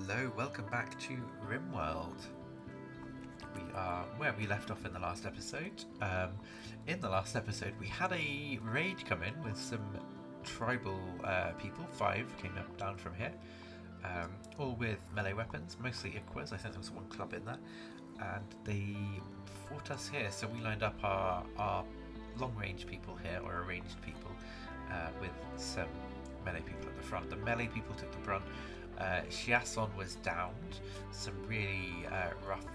Hello, welcome back to Rimworld. We are where we left off in the last episode. In the last episode, we had a raid come in with some tribal people. 5 came down from here, all with melee weapons, mostly Iquas. I think there was one club in there, and they fought us here. So we lined up our long-range people here, or arranged people, with some melee people at the front. The melee people took the brunt. Shiason was downed, some really rough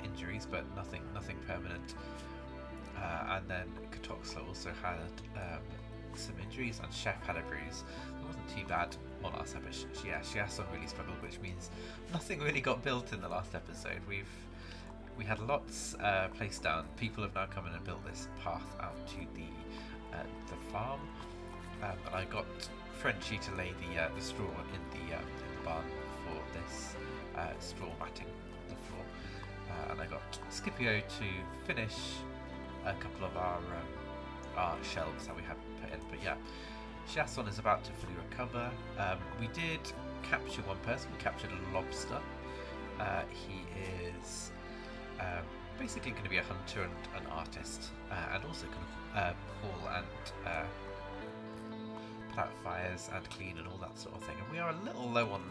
injuries, but nothing permanent. And then Katoxla also had some injuries, and Chef had a bruise. It wasn't too bad on our side, but Shiason really struggled, which means nothing really got built in the last episode. We had lots placed down. People have now come in and built this path out to the farm, and I got Frenchie to lay the straw in the barn for this straw matting on the floor, and I got Scipio to finish a couple of our shelves that we had put in. But yeah, Chasson is about to fully recover. We did capture one person. We captured a lobster. He is basically going to be a hunter and an artist, and also can haul and put out fires and clean and all that sort of thing. And we are a little low on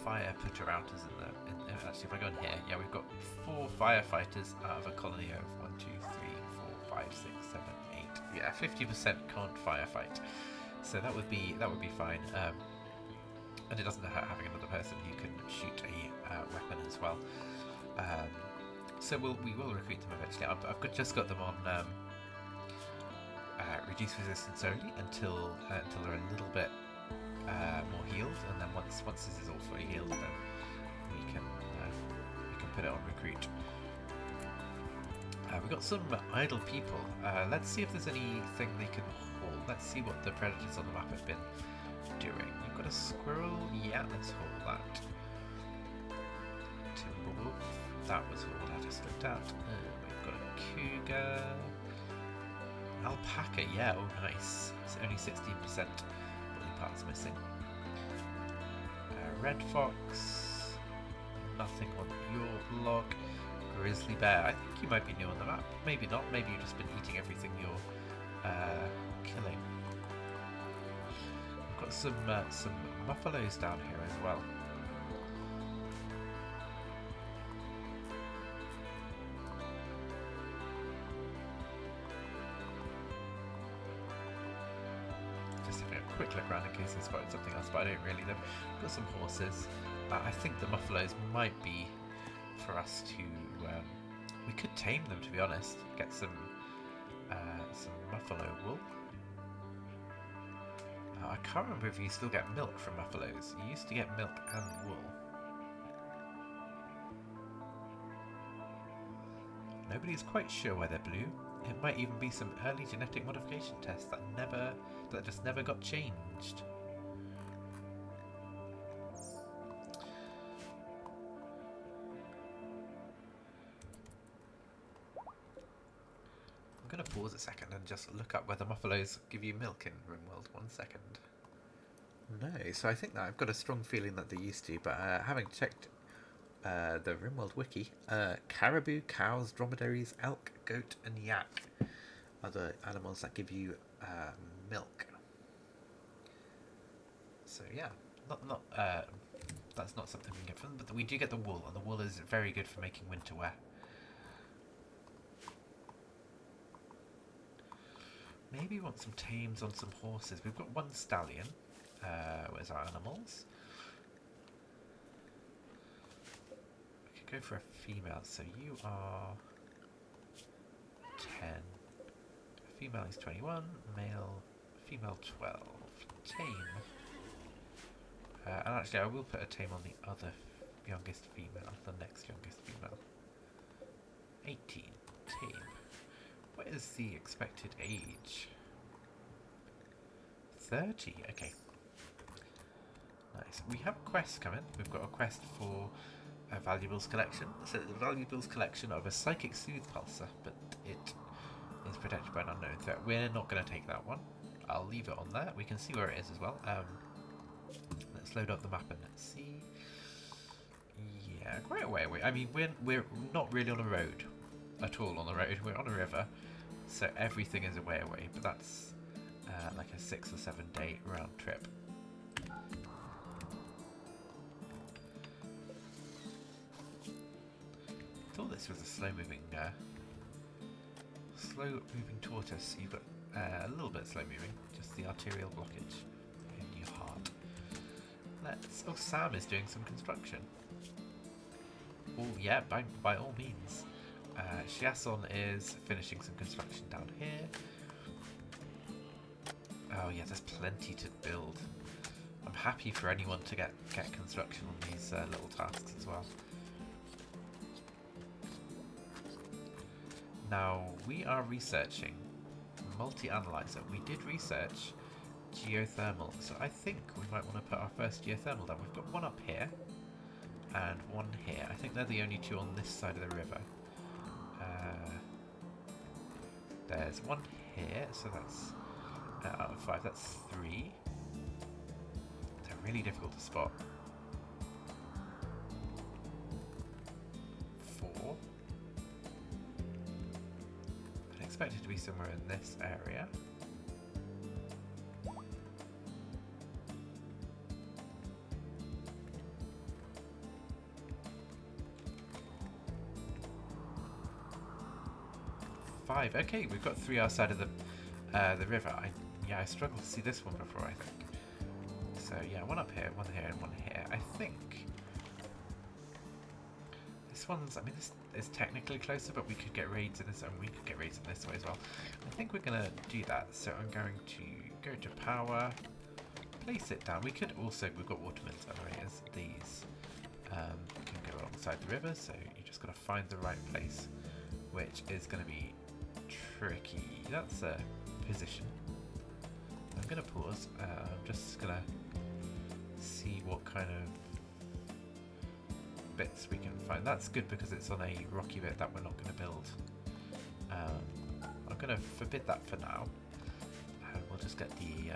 fire putter-outers actually, if I go in here, yeah, we've got 4 firefighters out of a colony of 1, 2, 3, 4, 5, 6, 7, 8. Yeah, 50% can't firefight, so that would be fine. And it doesn't hurt having another person who can shoot a weapon as well. So we will recruit them eventually. I've just got them on reduce resistance only until they're a little bit more healed, and then once this is all fully healed, then we can put it on recruit. We've got some idle people. Let's see if there's anything they can haul. Let's see what the predators on the map have been doing. We've got a squirrel. Yeah, let's haul that. Timberwolf. That was hauled. I just looked at. We've got a cougar. Alpaca, yeah, oh nice. It's only 16% body parts missing. Red fox, nothing on your log. Grizzly bear, I think you might be new on the map. Maybe not, maybe you've just been eating everything you're killing. We've got some buffaloes down here as well. Quick look around in case I spotted something else, but I don't really. We've got some horses. I think the buffaloes might be for us to. We could tame them, to be honest. Get some buffalo wool. I can't remember if you still get milk from buffaloes. You used to get milk and wool. Nobody's quite sure why they're blue. It might even be some early genetic modification tests that just never got changed. I'm going to pause a second and just look up whether buffaloes give you milk in Rimworld. 1 second. No, so I think that I've got a strong feeling that they used to, but having checked the Rimworld wiki, caribou, cows, dromedaries, elk, goat, and yak are the animals that give you milk. So yeah, not that's not something we can get from them, but we do get the wool, and the wool is very good for making winter wear. Maybe we want some tames on some horses. We've got 1 stallion. Where's our animals? We could go for a female. So you are 10. Female is 21. Female 12. Tame. And actually, I will put a tame on the other youngest female, the next youngest female. 18. Tame. What is the expected age? 30. Okay. Nice. We have quests coming. We've got a quest for a valuables collection. So the valuables collection of a psychic soothe pulsar, but it is protected by an unknown threat. We're not going to take that one. I'll leave it on there. We can see where it is as well. Let's load up the map and let's see. Yeah, quite a way away. I mean, we're not really on a road at all on the road. We're on a river, so everything is a way away. But that's like a 6 or 7 day round trip. Thought this was a slow-moving tortoise. You've got a little bit slow-moving, just the arterial blockage in your heart. Let's. Oh, Sam is doing some construction. Oh yeah, by all means. Chiasson is finishing some construction down here. Oh yeah, there's plenty to build. I'm happy for anyone to get construction on these little tasks as well. Now, we are researching multi-analyzer. We did research geothermal, so I think we might want to put our first geothermal down. We've got one up here and one here. I think they're the only two on this side of the river. There's one here, so that's out of 5, that's 3. They're really difficult to spot. 4. I expect it to be somewhere in this area. Okay, we've got 3 our side of the river. I struggled to see this one before, I think. So yeah, one up here, one here, and one here. I think this one's. I mean, this is technically closer, but we could get raids in this, and we could get raids in this way as well. I think we're gonna do that. So I'm going to go to power, place it down. We could also. We've got water mills generators. These can go alongside the river. So you just gotta find the right place, which is gonna be tricky. That's a position. I'm gonna pause. I'm just gonna see what kind of bits we can find. That's good because it's on a rocky bit that we're not going to build. I'm going to forbid that for now, and we'll just get the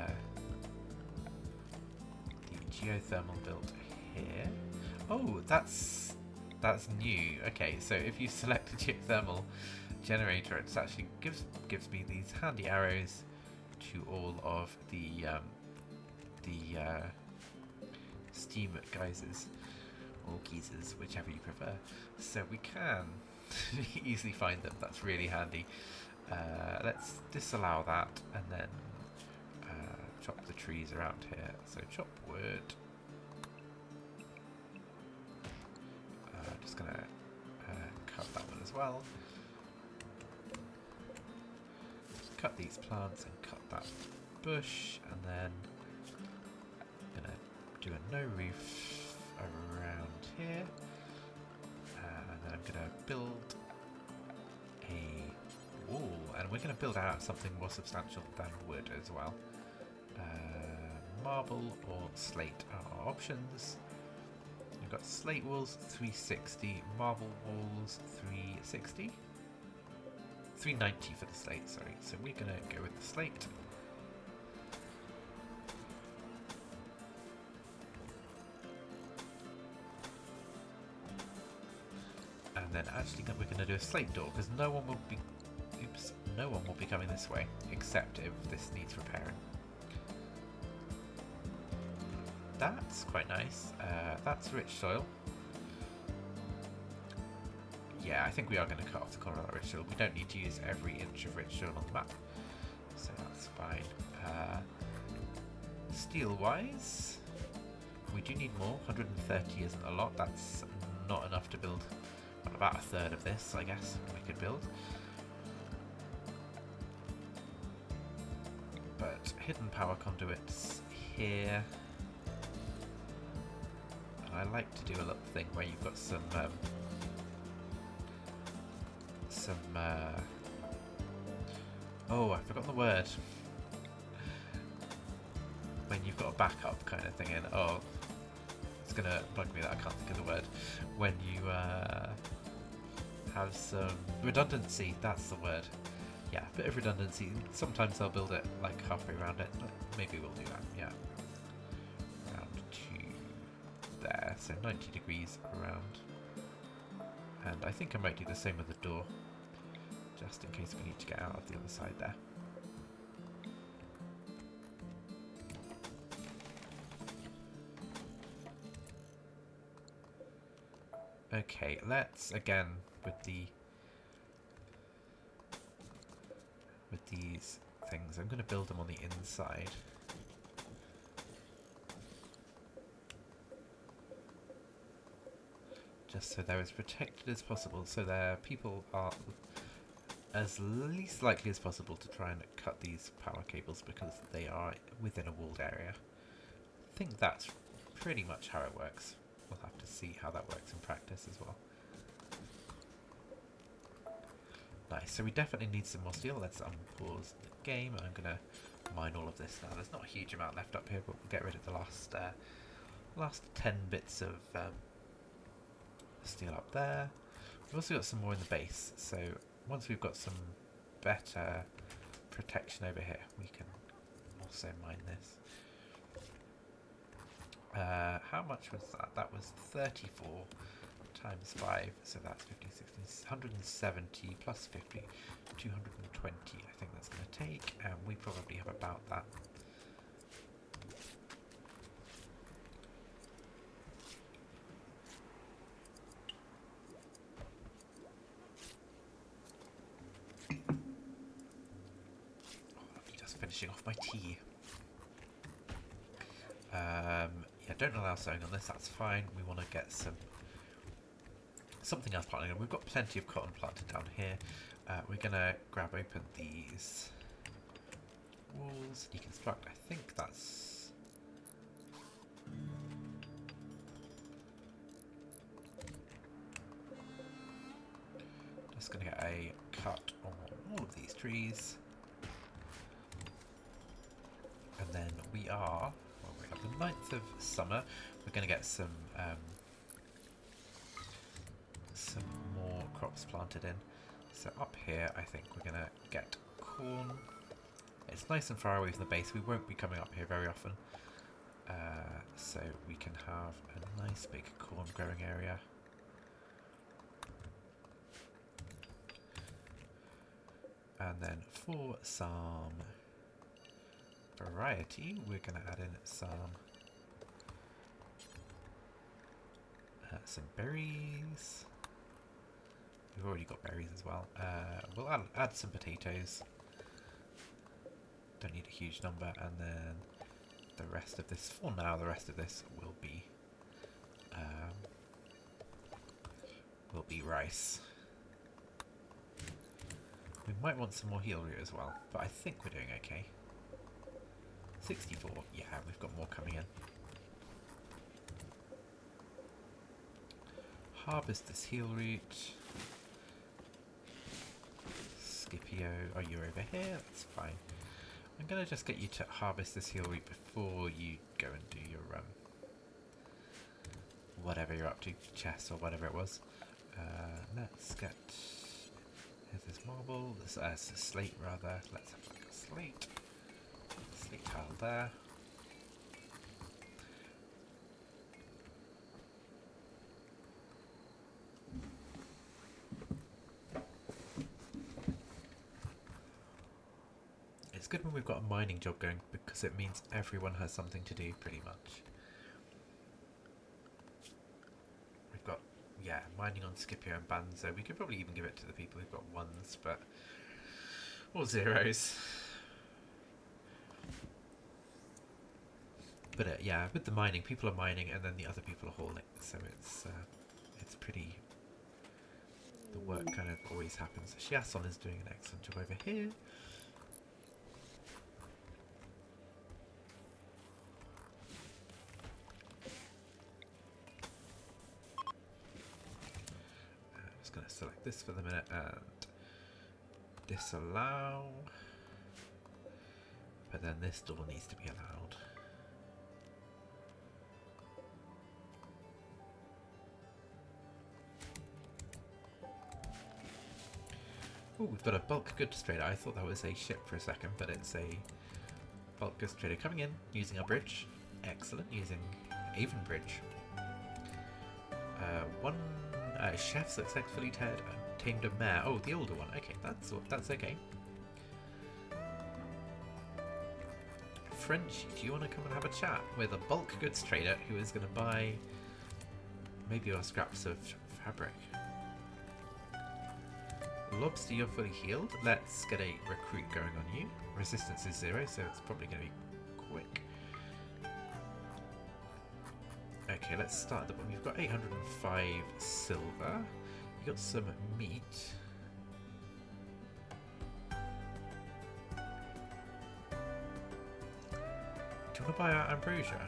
geothermal built here. Oh, that's new. Okay, so if you select a geothermal generator, it actually gives me these handy arrows to all of the steam geysers or geysers, whichever you prefer. So we can easily find them. That's really handy. Let's disallow that and then chop the trees around here. So chop wood. Just gonna cut that one as well. Cut these plants and cut that bush, and then I'm gonna do a no roof around here, and then I'm gonna build a wall, and we're gonna build out something more substantial than wood as well. Marble or slate are our options. We've got slate walls 360, marble walls 360. 390 for the slate, sorry. So we're going to go with the slate. And then actually we're going to do a slate door because no one will be coming this way except if this needs repairing. That's quite nice. That's rich soil. Yeah, I think we are going to cut off the corner of that rich soil. We don't need to use every inch of rich soil on the map, so that's fine. Steel-wise, we do need more. 130 isn't a lot. That's not enough to build about a third of this, I guess, we could build. But hidden power conduits here. I like to do a little thing where you've got some oh, I've forgotten the word. When you've got a backup kind of thing in. Oh, it's gonna bug me that I can't think of the word. When you have some redundancy, that's the word. Yeah, a bit of redundancy. Sometimes I'll build it like halfway around it. Maybe we'll do that, yeah. Around to there, so 90 degrees around. And I think I might do the same with the door, just in case we need to get out of the other side there. Okay, let's again with these things. I'm going to build them on the inside. Just so they're as protected as possible, so their people are as least likely as possible to try and cut these power cables because they are within a walled area. I think that's pretty much how it works. We'll have to see how that works in practice as well. Nice, so we definitely need some more steel. Let's unpause the game. I'm going to mine all of this now. There's not a huge amount left up here, but we'll get rid of the last 10 bits of steel up there. We've also got some more in the base, so once we've got some better protection over here, we can also mine this. How much was that? That was 34 times 5, so that's 50, 60, 170 plus 50, 220 I think that's going to take, and we probably have about that. Just finishing off my tea. Yeah, don't allow sewing on this, that's fine. We want to get something else planted. We've got plenty of cotton planted down here. We're going to grab open these walls, deconstruct. I think that's... Just going to get a cut on all of these trees. And then we are... the 9th of summer, we're going to get some more crops planted in. So up here, I think we're going to get corn. It's nice and far away from the base. We won't be coming up here very often, so we can have a nice big corn growing area. And then for some variety, we're going to add in some berries. We've already got berries as well. We'll add some potatoes. Don't need a huge number, and then the rest of this, for now, the rest of this will be rice. We might want some more heel root as well, but I think we're doing okay. 64, yeah, we've got more coming in. Harvest this heel root. Scipio, oh, you're over here, that's fine. I'm going to just get you to harvest this heel root before you go and do your whatever you're up to, chest or whatever it was. Let's get, here's this marble, this slate rather, let's have like a slate tile there. It's good when we've got a mining job going because it means everyone has something to do pretty much. We've got, yeah, mining on Scipio and Banzo. We could probably even give it to the people who've got ones, but or zeros. But yeah, with the mining, people are mining and then the other people are hauling, so it's pretty... The work kind of always happens. Shiason is doing an excellent job over here. I'm just going to select this for the minute and disallow. But then this door needs to be allowed. Oh, we've got a bulk goods trader. I thought that was a ship for a second, but it's a bulk goods trader coming in using our bridge. Excellent, using Avonbridge. One Chef successfully tamed a mare. Oh, the older one. Okay, that's okay. Frenchie, do you want to come and have a chat with a bulk goods trader who is going to buy maybe your scraps of fabric? Lobster, you're fully healed. Let's get a recruit going on you. Resistance is 0, so it's probably going to be quick. Okay, let's start at the bottom. You've got 805 silver. You got some meat. Do you want to buy our ambrosia?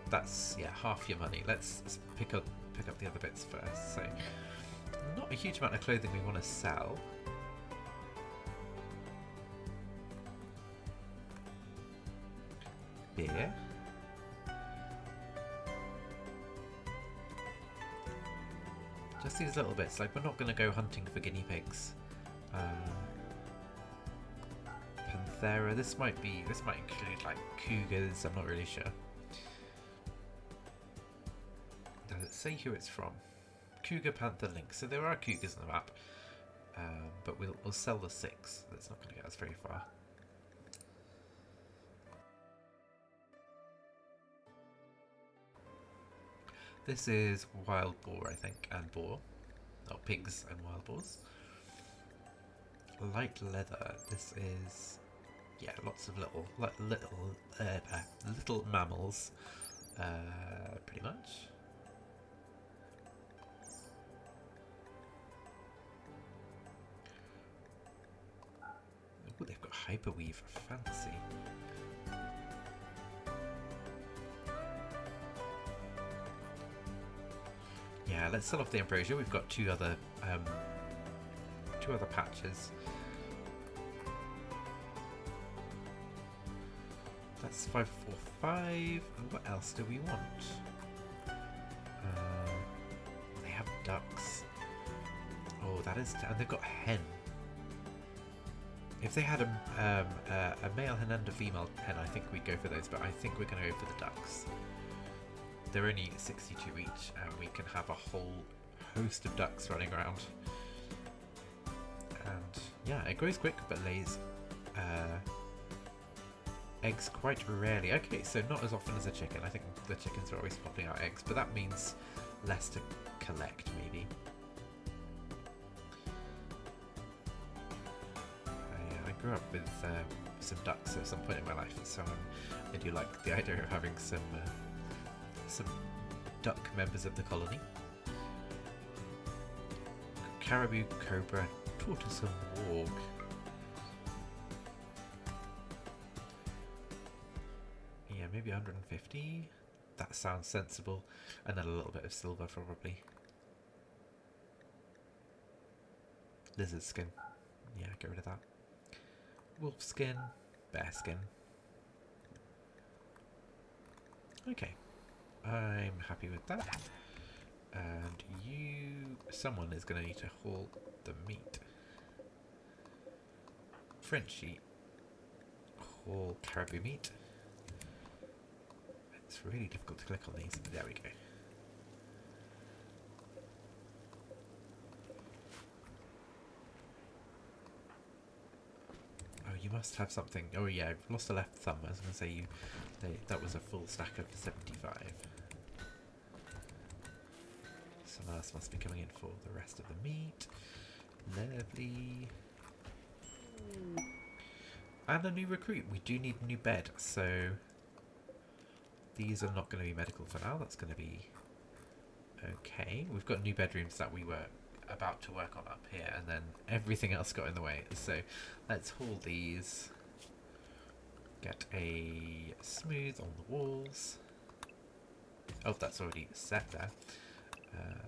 That's, yeah, half your money. Let's pick up the other bits first. So, not a huge amount of clothing we want to sell. Beer. Just these little bits. Like, we're not going to go hunting for guinea pigs. Panthera. This might include like cougars. I'm not really sure. Does it say who it's from? Cougar, panther, lynx. So there are cougars on the map, but we'll sell the 6. That's not going to get us very far. This is wild boar, I think, and boar. Oh, pigs and wild boars. Light leather. This is, yeah, lots of little mammals, pretty much. Oh, they've got hyperweave. Fancy. Yeah, let's sell off the ambrosia. We've got two other patches. That's 545. What else do we want? They have ducks. Oh, that is, and they've got hen. If they had a male hen and a female hen, I think we'd go for those. But I think we're going to go for the ducks. They're only 62 each, and we can have a whole host of ducks running around. And yeah, it grows quick, but lays eggs quite rarely. Okay, so not as often as a chicken. I think the chickens are always popping out eggs, but that means less to collect, maybe. I grew up with some ducks at some point in my life, and so I do like the idea of having some duck members of the colony. Caribou, cobra, tortoise and warg. Yeah, maybe 150. That sounds sensible. And then a little bit of silver, probably. Lizard skin. Yeah, get rid of that. Wolf skin. Bear skin. Okay. I'm happy with that. And someone is going to need to haul the meat. Frenchie, haul caribou meat. It's really difficult to click on these. There we go. Oh, you must have something. Oh yeah, I've lost a left thumb. I was going to say that was a full stack of 75. Someone else must be coming in for the rest of the meat. Lovely. And a new recruit. We do need a new bed, so these are not going to be medical for now. That's going to be okay. We've got new bedrooms that we were about to work on up here, and then everything else got in the way. So let's haul these. Get a smooth on the walls. Oh, that's already set there.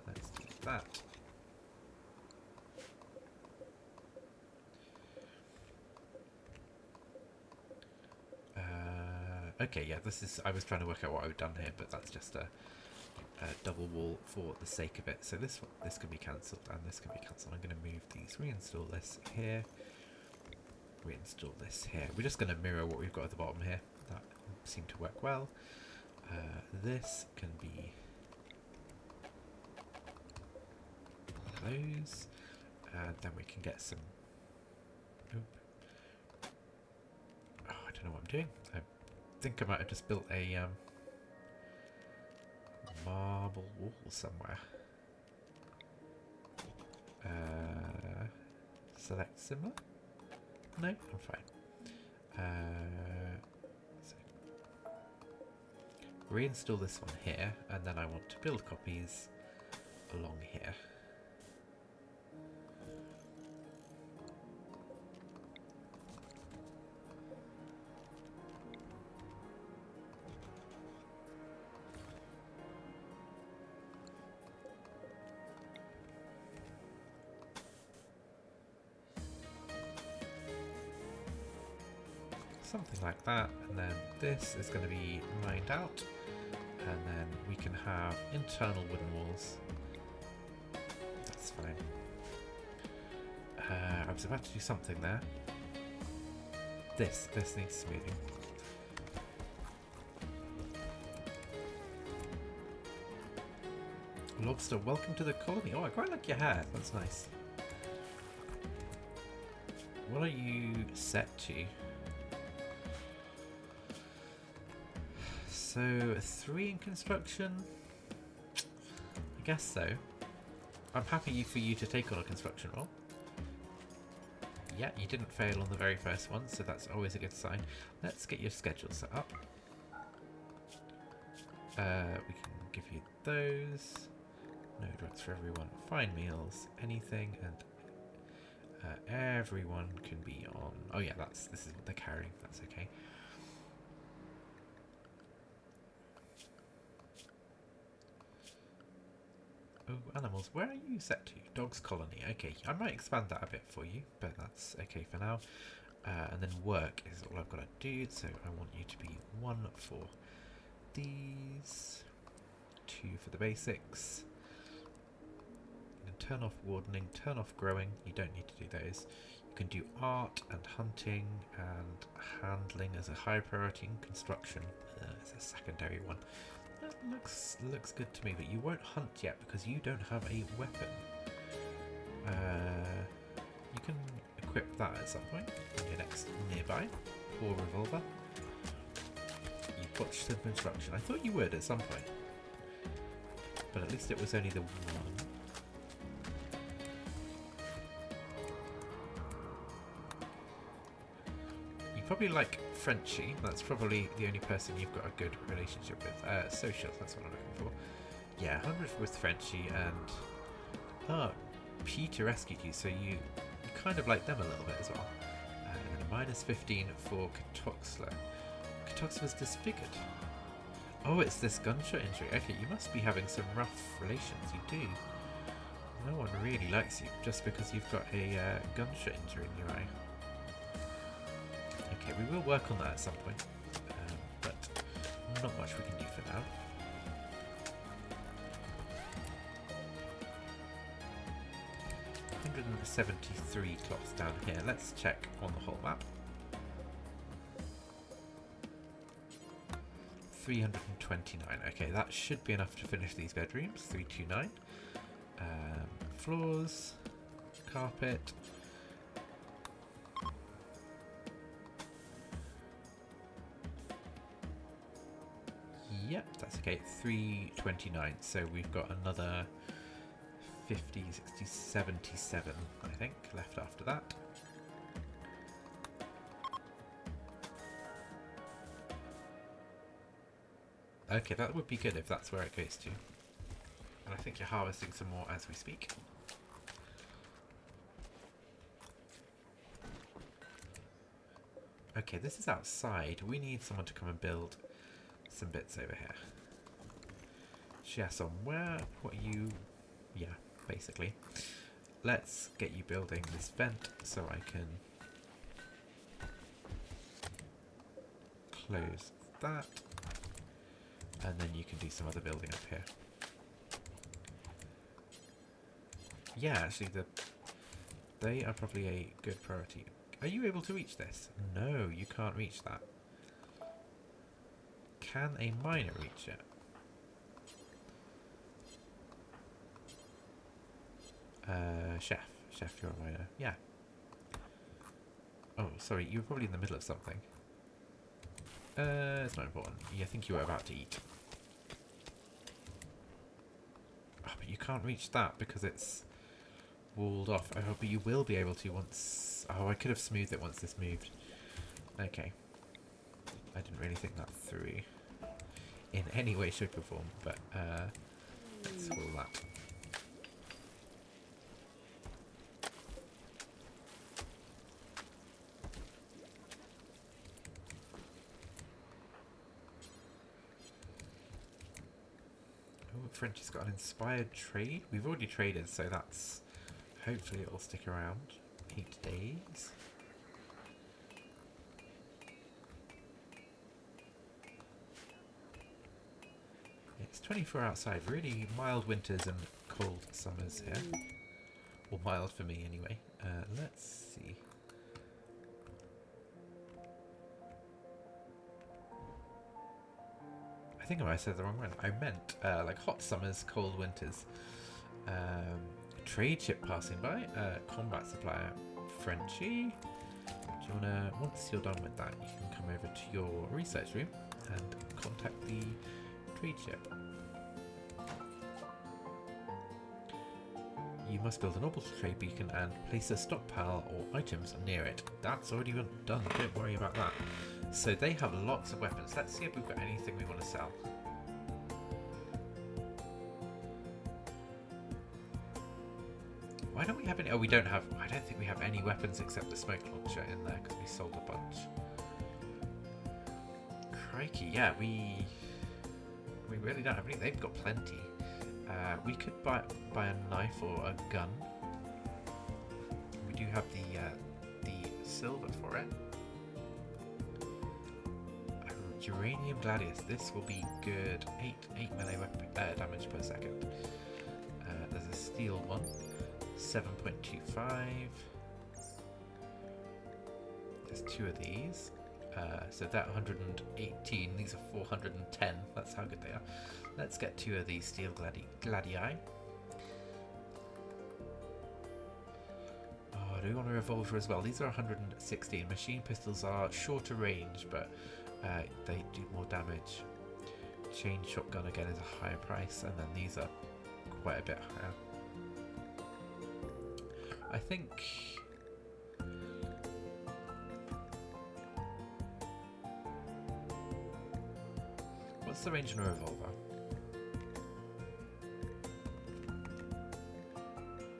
Let's do that. Okay, yeah, this is. I was trying to work out what I've done here, but that's just a double wall for the sake of it. So this can be cancelled, and this can be cancelled. I'm going to move these. Reinstall this here. Reinstall this here. We're just going to mirror what we've got at the bottom here. That seemed to work well. This can be those. And then we can get some... Oop. Oh, I don't know what I'm doing. I think I might have just built a marble wall somewhere. Select similar? No, I'm fine. So reinstall this one here, and then I want to build copies along here. Something like that, and then this is going to be mined out, and then we can have internal wooden walls. That's fine. I was about to do something there. This needs smoothing. Lobster, welcome to the colony. Oh, I quite like your hair. That's nice. What are you set to? So, 3 in construction? I guess so. I'm happy for you to take on a construction role. Yeah, you didn't fail on the very first one, so that's always a good sign. Let's get your schedule set up. We can give you those. No drugs for everyone. Fine meals, anything, and everyone can be on. Oh yeah, this is what they're carrying. That's okay. Oh, animals. Where are you set to? Dogs colony. Okay, I might expand that a bit for you, but that's okay for now. And then work is all I've got to do, so I want you to be 1 for these, 2 for the basics. And turn off wardening, turn off growing. You don't need to do those. You can do art and hunting and handling as a high priority, and construction as a secondary one. That looks good to me, but you won't hunt yet because you don't have a weapon. You can equip that at some point on your next nearby. Or revolver. You botched the construction. I thought you would at some point. But at least it was only the one. You probably like Frenchie. That's probably the only person you've got a good relationship with. Social, that's what I'm looking for. Yeah, 100 with Frenchie, and Peter rescued you, so you kind of like them a little bit as well. And then a -15 for Katoxler. Katoxler's disfigured. Oh, it's this gunshot injury. Okay, you must be having some rough relations. You do. No one really likes you just because you've got a gunshot injury in your eye. Okay, we will work on that at some point, but not much we can do for now. $173 clocks down here. Let's check on the whole map. 329. Okay, that should be enough to finish these bedrooms. 329. Floors, carpet. Yep, that's okay. 329. So we've got another 50, 60, 77, I think, left after that. Okay, that would be good if that's where it goes to. And I think you're harvesting some more as we speak. Okay, this is outside. We need someone to come and build some bits over here. Chasson, what are you? Yeah, basically. Let's get you building this vent so I can close that. And then you can do some other building up here. Yeah, actually, they are probably a good priority. Are you able to reach this? No, you can't reach that. Can a miner reach it? chef. Chef, you're a writer. Yeah. Oh, sorry, you were probably in the middle of something. It's not important. Yeah, I think you were about to eat. Oh, but you can't reach that because it's walled off. Oh, but you will be able to once... Oh, I could have smoothed it once this moved. Okay. I didn't really think that through in any way, shape or form, but let's wall that. Oh, Frenchie's got an inspired trade. We've already traded, so that's... Hopefully it'll stick around. 8 days. It's 24 outside. Really mild winters and cold summers here. Or mild for me anyway. Let's see. I think I might have said the wrong one. I meant like hot summers, cold winters. Trade ship passing by. Combat supplier. Frenchie. Do you wanna, once you're done with that, you can come over to your research room and contact the trade ship. You must build an orbital trade beacon and place a stockpile or items near it. That's already been done, don't worry about that. So they have lots of weapons. Let's see if we've got anything we want to sell. Why don't we have any? Oh, we don't have... I don't think we have any weapons except the smoke launcher in there because we sold a bunch. Crikey, yeah, we really don't have any. They've got plenty. We could buy a knife or a gun. We do have the silver for it. Uranium Gladius. This will be good. 8 melee weapon, damage per second. There's a steel one. 7.25. There's 2 of these. So that 118. These are 410. That's how good they are. Let's get 2 of these steel gladii. Oh, do we want a revolver as well? These are 116. Machine pistols are shorter range, but they do more damage. Chain shotgun again is a higher price, and then these are quite a bit higher. I think... What's the range on a revolver?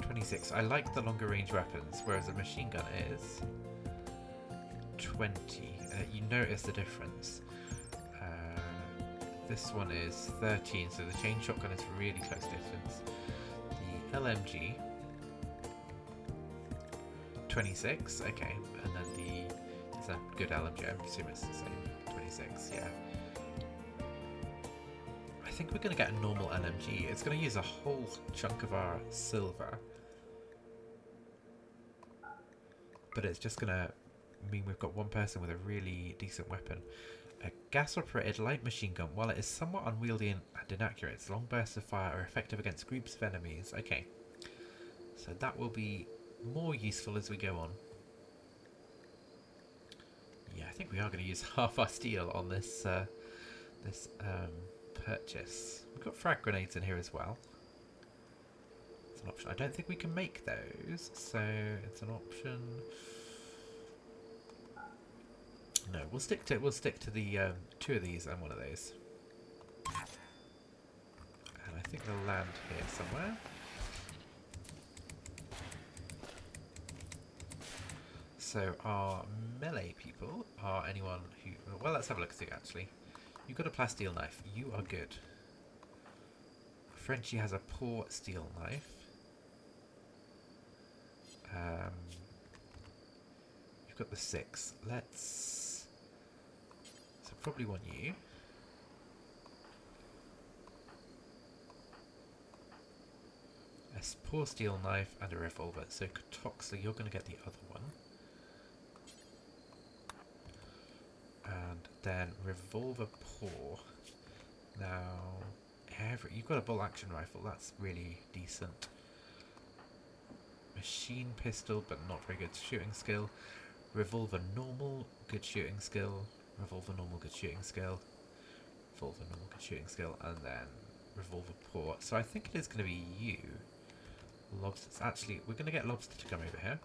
26. I like the longer range weapons, whereas a machine gun is 20. You notice the difference. This one is 13, so the chain shotgun is really close distance. The LMG 26. Okay, and then it's a good LMG. I assume it's the same. 26. Yeah. I think we're going to get a normal LMG. It's going to use a whole chunk of our silver. But it's just going to mean we've got one person with a really decent weapon. A gas-operated light machine gun. While it is somewhat unwieldy and inaccurate, its long bursts of fire are effective against groups of enemies. Okay. So that will be more useful as we go on. Yeah, I think we are going to use half our steel on this purchase. We've got frag grenades in here as well. It's an option. I don't think we can make those, so it's an option. No, we'll stick to the 2 of these and 1 of those. And I think they'll land here somewhere. So our melee people are anyone who... Well, let's have a look at it, actually. You've got a plasteel knife. You are good. Frenchie has a poor steel knife. You've got the 6. Let's... So probably want you. A poor steel knife and a revolver. So Toxley, you're going to get the other one. And then revolver poor. Now, you've got a bolt action rifle. That's really decent. Machine pistol, but not very good shooting skill. Revolver normal, good shooting skill. Revolver normal, good shooting skill. Revolver normal, good shooting skill. And then revolver poor. So I think it is going to be you. Lobsters. Actually, we're going to get Lobster to come over here.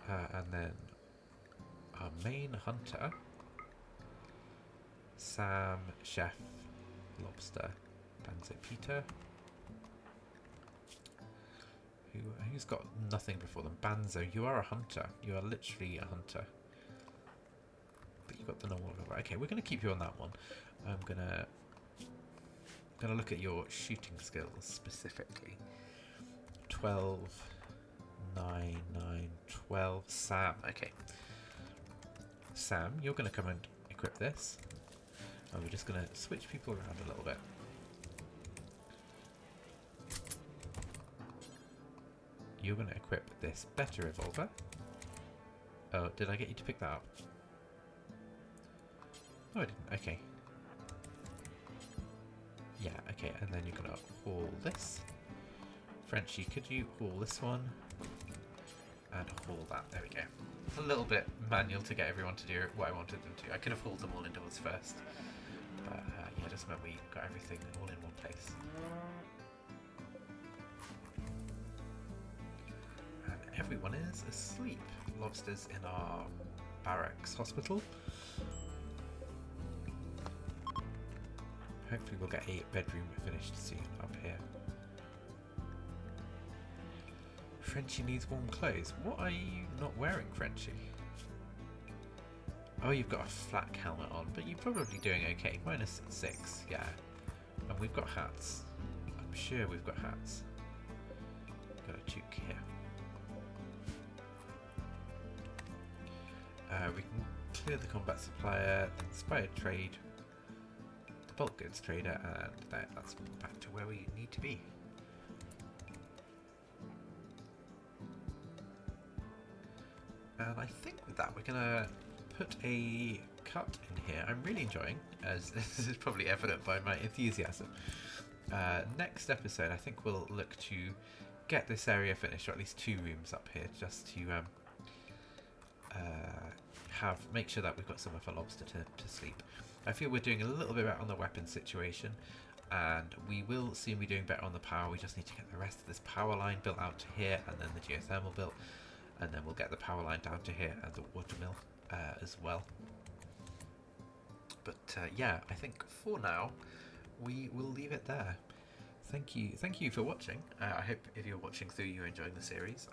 And then our main hunter, Sam, Chef, Lobster, Banzo Peter. Who's got nothing before them? Banzo, you are a hunter. You are literally a hunter. But you got the normal level. Okay, we're going to keep you on that one. I'm gonna look at your shooting skills specifically. 12, 9, 9, 12. Sam, okay. Sam, you're going to come and equip this. And we're just going to switch people around a little bit. You're going to equip this better revolver. Oh, did I get you to pick that up? No, I didn't. Okay. Yeah, okay, and then you're going to haul this. Frenchie, could you haul this one? And haul that. There we go. It's a little bit manual to get everyone to do what I wanted them to. I could have hauled them all indoors first. But yeah, just meant we got everything all in one place. And everyone is asleep. Lobsters in our barracks hospital. Hopefully we'll get a bedroom finished soon up here. Frenchie needs warm clothes. What are you not wearing, Frenchie? Oh, you've got a flak helmet on, but you're probably doing okay. -6, yeah. And we've got hats. I'm sure we've got hats. Got a toque here. We can clear the combat supplier, the inspired trade, the bulk goods trader, and that's back to where we need to be. And I think with that we're going to put a cut in here. I'm really enjoying, as this is probably evident by my enthusiasm. Next episode I think we'll look to get this area finished, or at least 2 rooms up here, just to make sure that we've got some of our lobster to sleep. I feel we're doing a little bit better on the weapons situation, and we will soon be doing better on the power. We just need to get the rest of this power line built out to here, and then the geothermal built, and then we'll get the power line down to here and the water mill as well. But yeah, I think for now we will leave it there. Thank you for watching. I hope if you're watching through you're enjoying the series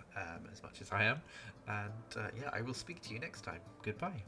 as much as I am, and yeah, I will speak to you next time. Goodbye.